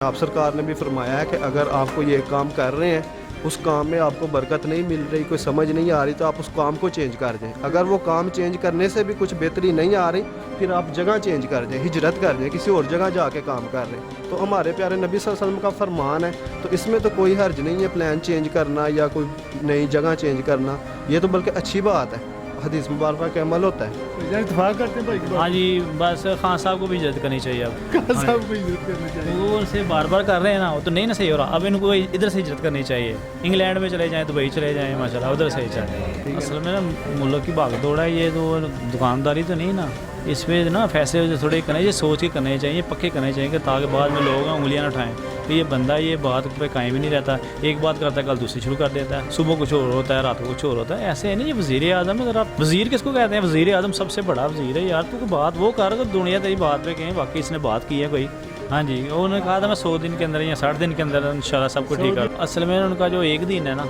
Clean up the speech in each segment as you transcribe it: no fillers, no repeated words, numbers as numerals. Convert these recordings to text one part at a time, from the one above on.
आप सरकार ने भी फरमाया है कि अगर आपको ये काम कर रहे हैं, उस काम में आपको बरकत नहीं मिल रही, कोई समझ नहीं आ रही, तो आप उस काम को चेंज कर दें। अगर वो काम चेंज करने से भी कुछ बेहतरी नहीं आ रही, फिर आप जगह चेंज कर दें, हिजरत कर दें, किसी और जगह जाके काम कर रहे हैं। तो हमारे प्यारे नबी सल्लल्लाहु अलैहि वसल्लम का फरमान है, तो इसमें तो कोई हर्ज नहीं है प्लान चेंज करना या कोई नई जगह चेंज करना, ये तो बल्कि अच्छी बात है, हदीस मुबारक का अमल होता है। इत्तेफाक करते हैं भाई। हाँ जी, बस खान साहब को भी इज्जत करनी चाहिए अब। खान साहब को इज्जत करनी चाहिए। वो उनसे बार बार कर रहे हैं ना, वो तो नहीं ना सही हो रहा। अब इनको इधर से इज्जत करनी चाहिए। इंग्लैंड में चले जाएं, दुबई चले जाएं, माशाल्लाह उधर से ही चले। असल में ना मुल्क की भाग दौड़ है, ये तो दुकानदारी तो नहीं ना। इसमें ना फैसले थोड़े करने चाहिए, सोच के करने चाहिए, पक्के करने चाहिए कि ताकि बाद में लोग उंगलियां ना उठाएं कि ये बंदा ये बात पे कायम ही नहीं रहता, एक बात करता है कल दूसरी शुरू कर देता है, सुबह कुछ और होता है रात को कुछ और होता है। ऐसे है नहीं, ये वज़ीर आज़म है। अगर आप वज़ीर किसको कहते हैं? वज़ीर आज़म सबसे बड़ा वज़ीर है यार। तू बात वो कर, अगर दुनिया तेरी बात पे कहें वाकई इसने बात की है कोई। हाँ जी, उन्होंने कहा था मैं 100 दिन के अंदर या 60 दिन के अंदर इंशाल्लाह सब कुछ ठीक कर। असल में उनका जो एक दिन है ना,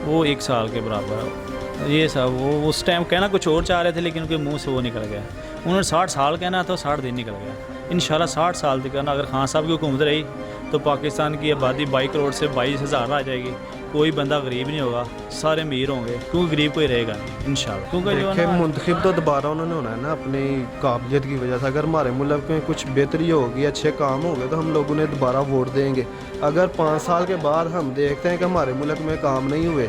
वो 1 साल के बराबर है। ये सब वो उस टाइम कहना कुछ और चाह रहे थे, लेकिन उनके मुंह से वो निकल गया। उन्होंने 60 साल कहना तो 60 दिन निकल गया। इंशाल्लाह 60 साल तक करना। अगर खान साहब की हुकूमत रही तो पाकिस्तान की आबादी 22 करोड़ से 22,000 आ जाएगी। कोई बंदा गरीब नहीं होगा, सारे अमीर होंगे, क्योंकि गरीब कोई रहेगा नहीं इंशाल्लाह। क्योंकि जो मुंतखब तो दोबारा उन्होंने होना है ना अपनी काबिलियत की वजह से। अगर हमारे मुल्क में कुछ बेहतरी होगी, अच्छे काम हो गए, तो हम लोग उन्हें दोबारा वोट देंगे। अगर 5 साल के बाद हम देखते हैं कि हमारे मुल्क में काम नहीं हुए,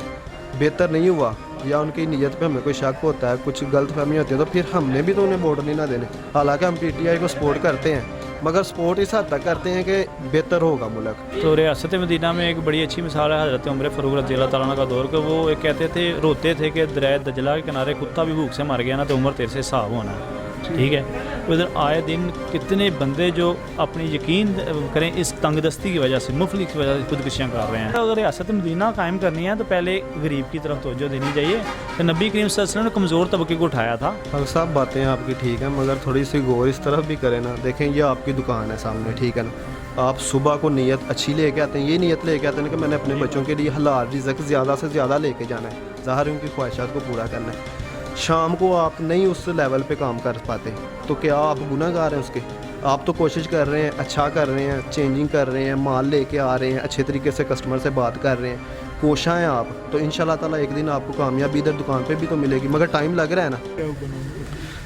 बेहतर नहीं हुआ, या उनकी नीयत पे हमें कोई शक होता है, कुछ गलत फहमी होती है, तो फिर हमने भी तो उन्हें वोट नहीं ना देने। हालांकि हम PTI को सपोर्ट करते हैं, मगर सपोर्ट इस हद तक करते हैं कि बेहतर होगा मुल्क। तो रियासत मदीना में एक बड़ी अच्छी मिसाल है हज़रत उमर फ़ारूक रज़ियल्लाहु तआला अन्हु का दौर के। वो एक कहते थे, रोते थे कि दरिया दजला के किनारे कुत्ता भी भूख से मर गया ना तो उमर तेरे से हिसाब होना है, ठीक है। उधर आए दिन कितने बंदे जो अपनी यकीन करें इस तंगदस्ती की वजह से, मुफलिस की वजह से खुदकुशियाँ कर रहे हैं। तो अगर रियासत मदीना कायम करनी है तो पहले गरीब की तरफ तवज्जो देनी चाहिए। तो नबी करीम सल्लल्लाहु अलैहि वसल्लम ने कमज़ोर तबके को उठाया था। अगर सब बातें आपकी ठीक है, मगर थोड़ी सी गौर इस तरफ भी करें ना। देखें, ये आपकी दुकान है सामने, ठीक है ना। आप सुबह को नीयत अच्छी लेके आते हैं, ये नीयत लेके आते हैं कि मैंने अपने बच्चों के लिए हलाल रिज़्क़ ज़्यादा से ज़्यादा लेके जाना है, ज़ाहिर उनकी ख्वाहिशात को पूरा करना है। शाम को आप नहीं उस लेवल पे काम कर पाते, तो क्या आप गुनहगार हैं उसके? आप तो कोशिश कर रहे हैं, अच्छा कर रहे हैं, चेंजिंग कर रहे हैं, माल लेके आ रहे हैं, अच्छे तरीके से कस्टमर से बात कर रहे हैं, कोशा हैं आप, तो इंशाल्लाह ताला एक दिन आपको कामयाबी इधर दुकान पे भी तो मिलेगी, मगर टाइम लग रहा है ना।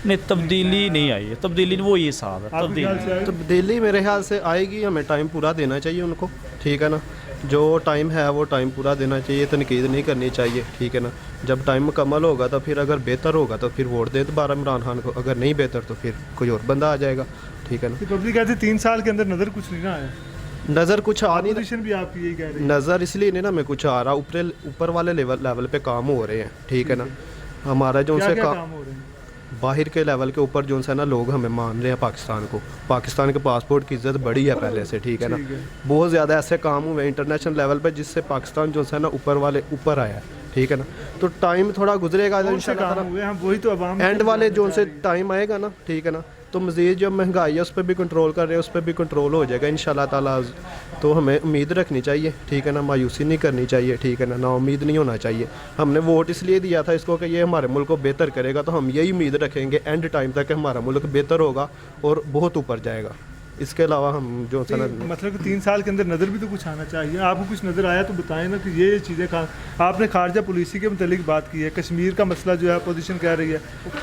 नहीं, तब्दीली नहीं आई है। तब्दीली वो ये साहब है, तब्दीली मेरे ख्याल से आएगी। हमें टाइम पूरा देना चाहिए उनको, ठीक है ना। जो टाइम है वो टाइम पूरा देना चाहिए, तनकीद नहीं करनी चाहिए, ठीक है ना। जब टाइम मुकम्मल होगा तो फिर अगर बेहतर होगा तो फिर वोट दे दोबारा इमरान खान को, अगर नहीं बेहतर तो फिर कोई और बंदा आ जाएगा, ठीक है ना। पब्लिक कहती 3 साल के अंदर नज़र कुछ नहीं ना आया। नज़र कुछ आ नहीं, पोजीशन भी आपकी यही कह रही है। नज़र इसलिए नहीं ना हमें कुछ आ रहा, ऊपर वाले लेवल पे काम हो रहे हैं, ठीक है ना। हमारा जो उनसे काम हो रहे हैं बाहर के लेवल के ऊपर जो है ना, लोग हमें मान रहे हैं पाकिस्तान को, पाकिस्तान के पासपोर्ट की इज्जत बड़ी है पहले से, ठीक है ना। बहुत ज़्यादा ऐसे काम हुए इंटरनेशनल लेवल पे जिससे पाकिस्तान जो है ना ऊपर आया है, ठीक है ना। तो टाइम थोड़ा गुजरेगा इंशाल्लाह, वही तो अवाम एंड वाले जो से टाइम आएगा ना, ठीक है ना। तो मज़ीद जो महंगाई है उस पर भी कंट्रोल कर रहे हैं, उस पर भी कंट्रोल हो जाएगा इंशाल्लाह ताला। तो हमें उम्मीद रखनी चाहिए, ठीक है ना, मायूसी नहीं करनी चाहिए, ठीक है ना, ना उम्मीद नहीं होना चाहिए। हमने वोट इसलिए दिया था इसको कि ये हमारे मुल्क को बेहतर करेगा, तो हम यही उम्मीद रखेंगे एंड टाइम तक हमारा मुल्क बेहतर होगा और बहुत ऊपर जाएगा। इसके अलावा हम जो मतलब कि 3 साल के अंदर नज़र भी तो कुछ आना चाहिए। आपको कुछ नज़र आया तो बताएं ना कि ये चीज़ें आपने खारजा पॉलिसी के मतलब बात की है, कश्मीर का मसला जो है अपोजिशन कह रही है,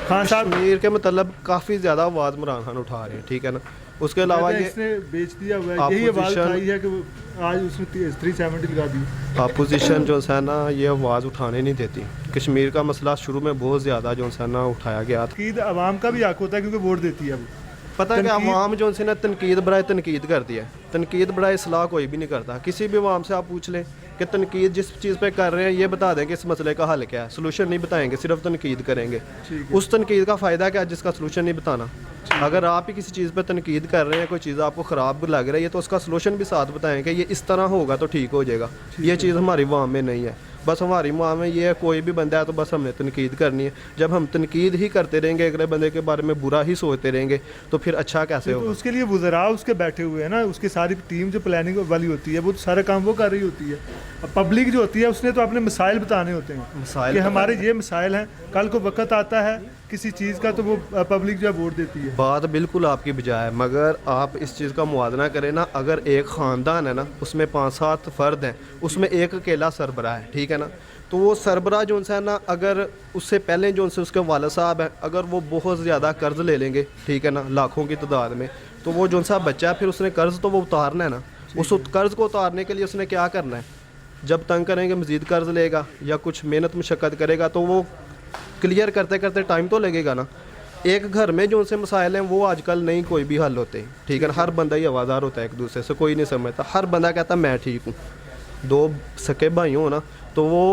खान साहब कश्मीर के मतलब काफ़ी ज़्यादा आवाज़ इमरान खान उठा रहे हैं, ठीक है ना। उसके अलावा ये इसने बेच दिया हुआ है, यही आवाज़ उठाई है कि आज उसने 370 लगा दी। अपोजिशन जो है ना ये आवाज़ उठाने नहीं देती। कश्मीर का मसला शुरू में बहुत ज़्यादा जो है ना उठाया गया था। आवाम का भी हक होता है क्योंकि वोट देती है। अब पता है कि अवाम जो है ना तनकीद बराए तनकीद करती है, तनकीद बराए इस्लाह कोई भी नहीं करता। किसी भी अवाम से आप पूछ लें कि तनकीद जिस चीज़ पे कर रहे हैं ये बता दें कि इस मसले का हल क्या है, सलूशन नहीं बताएंगे, सिर्फ तनकीद करेंगे। उस तनकीद का फ़ायदा क्या है जिसका सलूशन नहीं बताना। अगर आप ही किसी चीज़ पे तनकीद कर रहे हैं, कोई चीज़ आपको ख़राब लग रही है, तो उसका सलूशन भी साथ बताएं कि ये इस तरह होगा तो ठीक हो जाएगा। ये चीज़ हमारी अवाम में नहीं है। बस हमारी माँ में ये है, कोई भी बंदा है तो बस हमने तनकीद करनी है। जब हम तनकीद ही करते रहेंगे, अगले बंदे के बारे में बुरा ही सोचते रहेंगे, तो फिर अच्छा कैसे होगा? तो उसके लिए वज़रा उसके बैठे हुए हैं ना, उसकी सारी टीम जो प्लानिंग वाली होती है वो तो सारा काम वो कर रही होती है। अब पब्लिक जो होती है उसने तो अपने मसाइल बताने होते हैं कि हमारे ये मसाइल हैं। कल को वक्त आता है किसी चीज़ का तो वो पब्लिक जो है वोट देती है। बात बिल्कुल आपकी बजाय है, मगर आप इस चीज़ का मुआवजा करें ना, अगर एक ख़ानदान है ना उसमें 5-7 फ़र्द हैं, उसमें एक अकेला सरबराह है, ठीक है ना, तो वो सरबराह जो है ना, अगर उससे पहले जो उनसे उसके वालिद साहब हैं, अगर वो बहुत ज़्यादा कर्ज़ ले लेंगे, ठीक है ना, लाखों की तादाद में, तो वो जो सा बच्चा है फिर उसने कर्ज़ तो वो उतारना है ना, उस कर्ज़ को उतारने के लिए उसने क्या करना है, जब तंग करेंगे मज़ीद कर्ज़ लेगा या कुछ मेहनत मुशक्क़त करेगा तो वो क्लियर करते करते टाइम तो लगेगा ना। एक घर में जो उनसे मसाइल हैं वो आजकल नहीं कोई भी हल होते, ठीक है ना, हर बंदा ही आवाज़ार होता है, एक दूसरे से कोई नहीं समझता, हर बंदा कहता मैं ठीक हूँ। दो सके भाई हो ना तो वो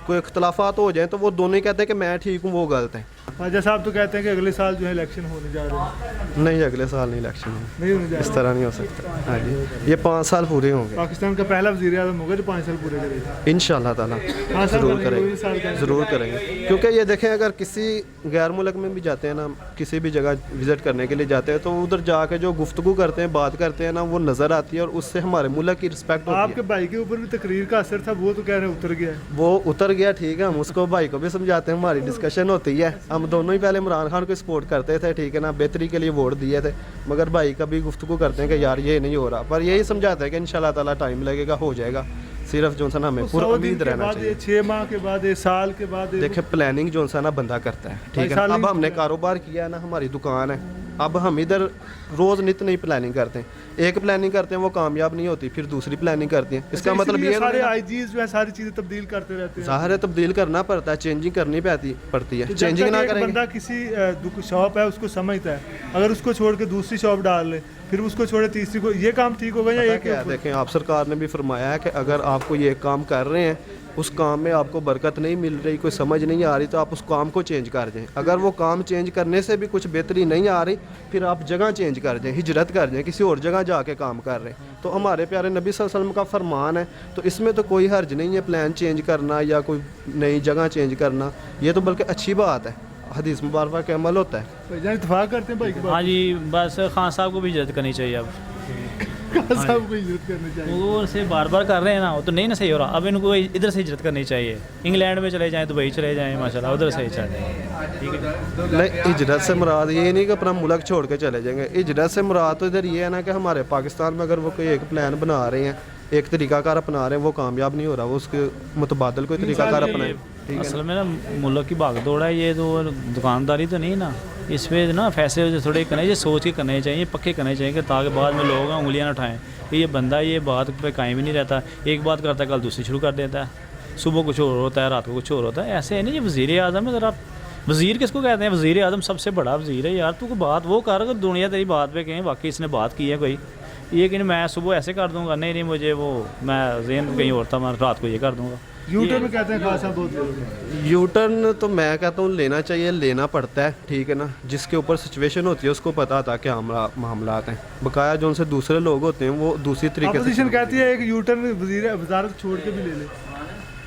कोई इख्तलाफात हो जाए तो वो दोनों ही कहते हैं कि मैं ठीक हूँ, वो गलत है। ख्वाजा साहब तो कहते हैं कि अगले साल जो है इलेक्शन होने जा रहे हैं। नहीं, अगले साल नहीं इलेक्शन है, नहीं होने जा इस रहे। तरह नहीं हो सकता। हाँ जी, ये 5 साल पूरे होंगे पाकिस्तान का पहला वज़ीर आज़म होगा जो 5 साल पूरे करेगा। इंशाअल्लाह ताला, 5 साल ज़रूर करेंगे, 2 साल करेंगे, करेंगे। ज़रूर करेंगे, क्योंकि ये देखें अगर किसी गैर मुल्क में भी जाते हैं ना, किसी भी जगह विज़िट करने के लिए जाते हैं तो उधर जाके जो गुफ्तगू करते हैं, बात करते हैं ना, वो नज़र आती है और उससे हमारे मुल्क की रिस्पेक्ट होती आपके भाई के ऊपर भी तकरीर का असर था, वो तो कह रहे हैं उतर गया है। है। वो उतर गया, ठीक है, हम उसको भाई को भी समझाते हैं, हमारी डिस्कशन होती है, हम दोनों ही पहले इमरान खान को सपोर्ट करते थे, ठीक है ना, बेहतरी के लिए वोट दिए थे, मगर भाई का भी गुफ्तगू करते हैं कि यार ये नहीं हो रहा, पर यही समझाते हैं कि इंशाल्लाह ताला टाइम लगेगा, हो जाएगा, सिर्फ जो है ना हमें पूरा 100 दिन उम्मीद के रहना बाद, चाहिए। 6 माह के बाद, 1 साल के बाद, देखे प्लानिंग जो है ना बंदा करता है, ठीक है ना, अब हमने कारोबार किया है ना, हमारी दुकान है, अब हम इधर रोज़ नित नई प्लानिंग करते हैं, एक प्लानिंग करते हैं वो कामयाब नहीं होती, फिर दूसरी प्लानिंग करते हैं, इसका मतलब ये सारे आईजीज जो है सारी चीजें तब्दील करते रहते हैं। ज़ाहिर है तब्दील करना पड़ता है, चेंजिंग करनी पड़ती है, तो जब चेंजिंग तक ना एक करेंगे। बंदा किसी शॉप है उसको समझता है, अगर उसको छोड़ के दूसरी शॉप डाल ले, फिर उसको छोड़े तीसरी को, ये काम ठीक होगा या पता एक क्या है, देखें आप सरकार ने भी फरमाया है कि अगर आपको ये काम कर रहे हैं, उस काम में आपको बरकत नहीं मिल रही, कोई समझ नहीं आ रही, तो आप उस काम को चेंज कर दें। अगर वो काम चेंज करने से भी कुछ बेहतरी नहीं आ रही, फिर आप जगह चेंज कर दें, हिजरत कर दें, किसी और जगह जाके काम कर रहे हैं। तो हमारे प्यारे नबी सल्लल्लाहु अलैहि वसल्लम का फरमान है, तो इसमें तो कोई हर्ज नहीं है प्लान चेंज करना या कोई नई जगह चेंज करना, ये तो बल्कि अच्छी बात है, हदीस मुबारक के अमल होता है। भाईजान इत्तेफाक करते हैं भाई की हाँ बात। जी, बस खान साहब को भी इज्जत करनी चाहिए अब। साहब को इज्जत करनी चाहिए। वो से बार बार कर रहे हैं ना, वो तो नहीं ना सही हो रहा, अब इनको इधर से इज्जत करनी चाहिए, इंग्लैंड में चले जाएं, दुबई चले जाएं, माशाल्लाह उधर से ही चले जाएं, ठीक है। नहीं, हिजरत से मुराद ये नहीं कि अपना मुल्क छोड़ के चले जाएंगे, हिजरत से मुराद तो इधर ये है ना कि हमारे पाकिस्तान में अगर वो कोई एक प्लान बना रहे हैं, एक तरीकाकार अपना रहे हैं, वो कामयाब नहीं हो रहा, वो उसके मुतबादल कोई तरीकाकार अपनाएं। असल में ना मुल्क की भाग दौड़ है, ये तो दुकानदारी तो नहीं ना, इसमें ना फैसले थोड़े करने चाहिए, सोच के करने चाहिए, पक्के करने चाहिए कि ताकि बाद में लोग उंगलियां ना उठाएं कि ये बंदा ये बात पे कायम ही नहीं रहता, एक बात करता है कल दूसरी शुरू कर देता है, सुबह कुछ और होता है, रात को कुछ और होता है। ऐसे है नहीं, ये वज़ीर आज़म है, अगर आप वज़ीर किसको कहते हैं, वज़ीर आज़म सबसे बड़ा वज़ीर है यार, तू कोई बात वो कर, अगर दुनिया तेरी बात पे कहें वाकई इसने बात की है कोई, ये कि मैं सुबह ऐसे कर दूंगा, नहीं मुझे वो मैं ज़हन कहीं और था, मैं रात को ये कर दूंगा। यूट्यूब में कहते हैं खास साहब बहुत लोग। यू टर्न तो मैं कहता हूँ लेना चाहिए, लेना पड़ता है, ठीक है ना, जिसके ऊपर सिचुएशन होती है उसको पता था क्या मामलात हैं, बकाया जो उनसे दूसरे लोग होते हैं वो दूसरी तरीके से। अपोजिशन कहती है एक यूटर्न वजारत छोड़ के भी ले ले,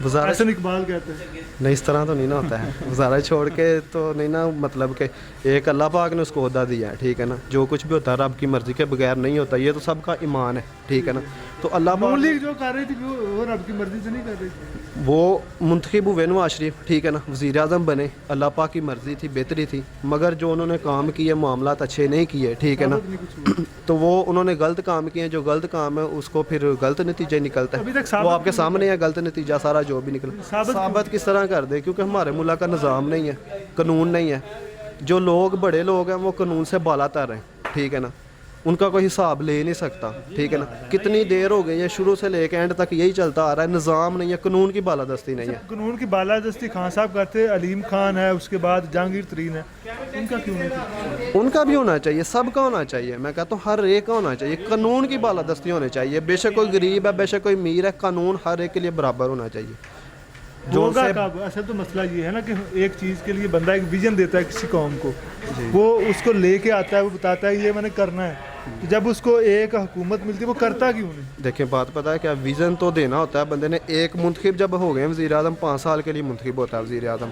वजारत हसन इकबाल कहते हैं। नहीं, इस तरह तो नहीं ना होता है, वजारत छोड़ के तो नहीं ना, मतलब कि एक अल्लाह पाक ने उसको ओहदा दिया है, ठीक है ना, जो कुछ भी होता है रब की मर्ज़ी के बगैर नहीं होता, ये तो सबका ईमान है, ठीक है ना, तो अल्लाह पाक नून लीग जो कर रही थी वो रब की मर्जी से नहीं कर रही थी, वो मुंतखब हुए नवाज शरीफ, ठीक है ना, वज़ीर आज़म बने, अल्लाह पाक की मर्ज़ी थी, बेहतरी थी, मगर जो उन्होंने काम किए मामलात अच्छे नहीं किए, ठीक है ना, तो वो उन्होंने गलत काम किए, जो गलत काम है उसको फिर गलत नतीजे निकलता अभी है, तक साबित वो आपके सामने है गलत नतीजा सारा जो भी निकला, साबित किस तरह कर दे, क्योंकि हमारे मुल्क का निज़ाम नहीं है, कानून नहीं है, जो लोग बड़े लोग हैं वो कानून से बालातर हैं, ठीक है ना, उनका कोई हिसाब ले नहीं सकता, ठीक है ना, कितनी देर हो गई है, शुरू से लेकर एंड तक यही चलता आ रहा है, निज़ाम नहीं है, कानून की बालादस्ती नहीं है। कानून की बालादस्ती खान साहब करते, अलीम खान है, उसके बाद जहांगीर तरीन है, उनका क्यों नहीं? उनका भी होना चाहिए, सबका होना चाहिए, मैं कहता हूँ हर एक का होना चाहिए, कानून की बालादस्ती होनी चाहिए, बेशक कोई गरीब है, बेशक कोई अमीर है, कानून हर एक के लिए बराबर होना चाहिए। जो होगा उनसे कब? असल तो मसला ये है ना कि एक चीज़ के लिए बंदा एक विजन देता है किसी कौम को, वो उसको लेके आता है, वो बताता है ये मैंने करना है, तो जब उसको एक हुकूमत मिलती है वो करता क्यों नहीं? देखें बात पता है क्या, विज़न तो देना होता है बंदे ने, एक मुंतखब जब हो गए वज़ीर आज़म, 5 साल के लिए मुंतखब होता है वज़ीर आज़म,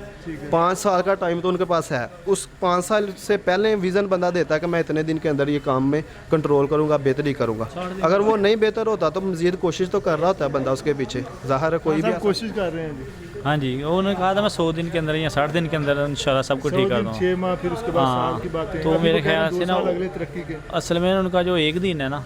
5 साल का टाइम तो उनके पास है, उस 5 साल से पहले विज़न बंदा देता है कि मैं इतने दिन के अंदर ये काम में कंट्रोल करूँगा, बेहतरी करूँगा, अगर वो नहीं बेहतर होता तो मज़ीद कोशिश तो कर रहा होता है बंदा उसके पीछे, ज़ाहिर है कोई भी कोशिश कर रहे हैं जी। हाँ जी, उन्होंने कहा था मैं 100 दिन के अंदर या 60 दिन के अंदर इंशाल्लाह सब कुछ ठीक कर दूँगा। 6 माह फिर उसके बाद हाँ, साल की बातें तो अभी मेरे कह रहे हैं ख्याल से 2 ना साल अगले तरक्की के। असल में उनका जो एक दिन है ना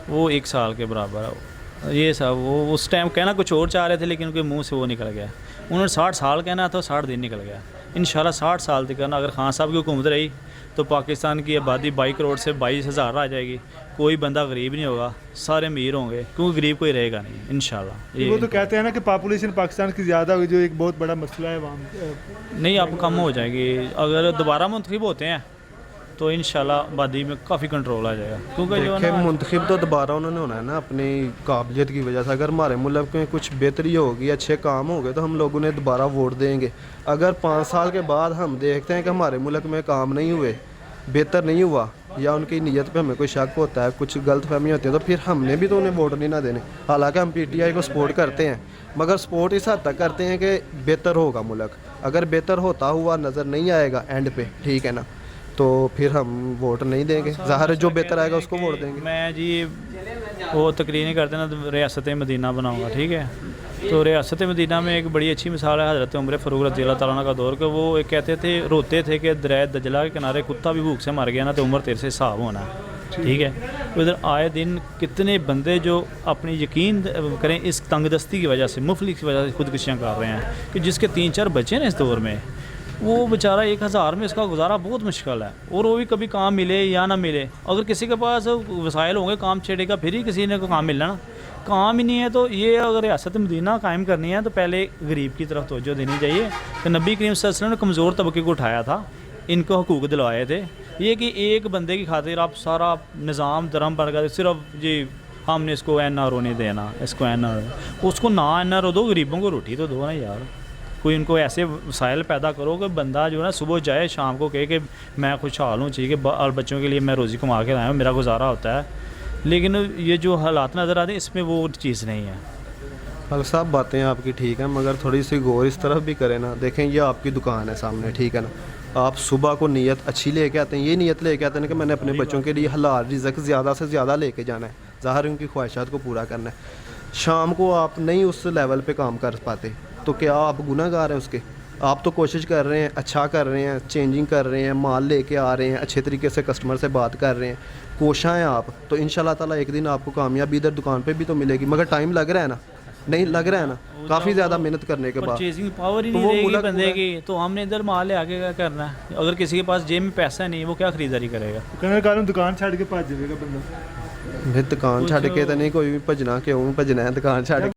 वो 1 साल के बराबर है। ये सब वो उस टाइम कहना कुछ और चाह रहे थे लेकिन उनके मुंह से वो निकल गया। उन्होंने 60 साल कहना तो 60 दिन निकल गया। इंशाल्लाह 60 साल तक करना, अगर खान साहब की हुकूमत रही तो पाकिस्तान की आबादी 22 करोड़ से 22,000 आ जाएगी। कोई बंदा गरीब नहीं होगा, सारे अमीर होंगे, क्योंकि गरीब कोई रहेगा नहीं इंशाल्लाह। वो तो कहते हैं ना कि पॉपुलेशन पाकिस्तान की ज़्यादा हुई, जो एक बहुत बड़ा मसला है वहाँ। नहीं, अब कम हो जाएगी। अगर दोबारा मुंतखब होते हैं तो इंशाल्लाह आबादी में काफ़ी कंट्रोल आ जाएगा, क्योंकि जो देखिए ना मुंतखब तो दोबारा उन्होंने होना है ना अपनी काबिलियत की वजह से। अगर हमारे मुल्क में कुछ बेहतरी होगी, अच्छे काम हो गए तो हम लोग उन्हें दोबारा वोट देंगे। अगर 5 साल के बाद हम देखते हैं कि हमारे मुल्क में काम नहीं हुए, बेहतर नहीं हुआ, या उनकी नीयत पे हमें कोई शक होता है, कुछ गलत फहमी होती है, तो फिर हमने भी तो उन्हें वोट नहीं ना देने। हालांकि हम पीटीआई को सपोर्ट करते हैं, मगर सपोर्ट इस हद तक करते हैं कि बेहतर होगा मुल्क। अगर बेहतर होता हुआ नज़र नहीं आएगा एंड पे, ठीक है ना, तो फिर हम वोट नहीं देंगे। ज़ाहिर है जो बेहतर आएगा उसको वोट देंगे। मैं जी वो तकरीर नहीं करते ना तो रियासत मदीना बनाऊंगा, ठीक है। तो रियासत मदीना में एक बड़ी अच्छी मिसाल है हज़रत उमर फ़ारूक रज़ी अल्लाह तआला का दौर के। वो एक कहते थे, रोते थे कि दरिया दजला के किनारे कुत्ता भी भूख से मर गया ना तो उमर तेरे से हिसाब होना है, ठीक है। उधर आए दिन कितने बंदे जो अपनी यकीन करें इस तंगदस्ती की वजह से, मुफलिस की वजह से खुदकुशियाँ कर रहे हैं, कि जिसके 3-4 बच्चे ना इस दौर में, वो बेचारा 1000 में इसका गुजारा बहुत मुश्किल है। और वो भी कभी काम मिले या ना मिले, अगर किसी के पास वसाइल होंगे काम छेड़ेगा फिर ही किसी ने को काम मिलना ना, काम ही नहीं है। तो ये अगर रियासत मदीना कायम करनी है तो पहले गरीब की तरफ तवज्जो देनी चाहिए। तो नबी करीम सल्लल्लाहु अलैहि वसल्लम ने कमज़ोर तबके को उठाया था, इनको हकूक़ दिलवाए थे। ये कि एक बंदे की खातिर आप सारा निज़ाम धर्म पर गए, सिर्फ जी हमने इसको NRO नहीं देना, इसको NRO, उसको ना NRO दो, गरीबों को रोटी तो दो ना यार। कोई इनको ऐसे वसाइल पैदा करो कि बंदा जो है ना सुबह जाए शाम को कहे कि मैं खुशहाल हूँ, चाहिए कि और बच्चों के लिए मैं रोज़ी कमा के लाया हूँ, मेरा गुजारा होता है। लेकिन ये जो हालात नज़र आते हैं इसमें वो चीज़ नहीं है। अगर साहब बातें आपकी ठीक हैं, मगर थोड़ी सी गौर इस तरफ भी करें ना। देखें ये आपकी दुकान है सामने, ठीक है ना, आप सुबह को नीयत अच्छी लेके आते हैं, ये नीयत लेके आते हैं कि मैंने अपने बच्चों के लिए हलाल रिज़्क़ ज़्यादा से ज़्यादा लेके जाना है, ज़ाहिर उनकी ख्वाहिशात को पूरा करना है। शाम को आप नहीं उस लेवल पे काम कर पाते तो क्या आप गुनहगार हैं उसके? आप तो कोशिश कर रहे हैं, अच्छा कर रहे हैं, चेंजिंग कर रहे हैं, माल लेके आ रहे हैं, अच्छे तरीके से कस्टमर से बात कर रहे हैं, कोशां हैं आप, तो इंशाल्लाह ताला एक दिन आपको कामयाबी इधर दुकान पे भी तो मिलेगी। मगर टाइम लग रहा है ना, नहीं लग रहा है ना, काफ़ी ज़्यादा मेहनत करने के बाद परचेजिंग पावर ही तो नहीं वो रहेगी मुल्क बंदे पूरा- की, तो हमने इधर माल ले आके क्या करना है। अगर किसी के पास जेब में पैसा नहीं वो क्या खरीदारी करेगा। कहने का कारण दुकान छड़ के भज जाएगा बंदा। फिर दुकान छड़ के तो नहीं कोई भी भजना, क्यों भजना है दुकान छड़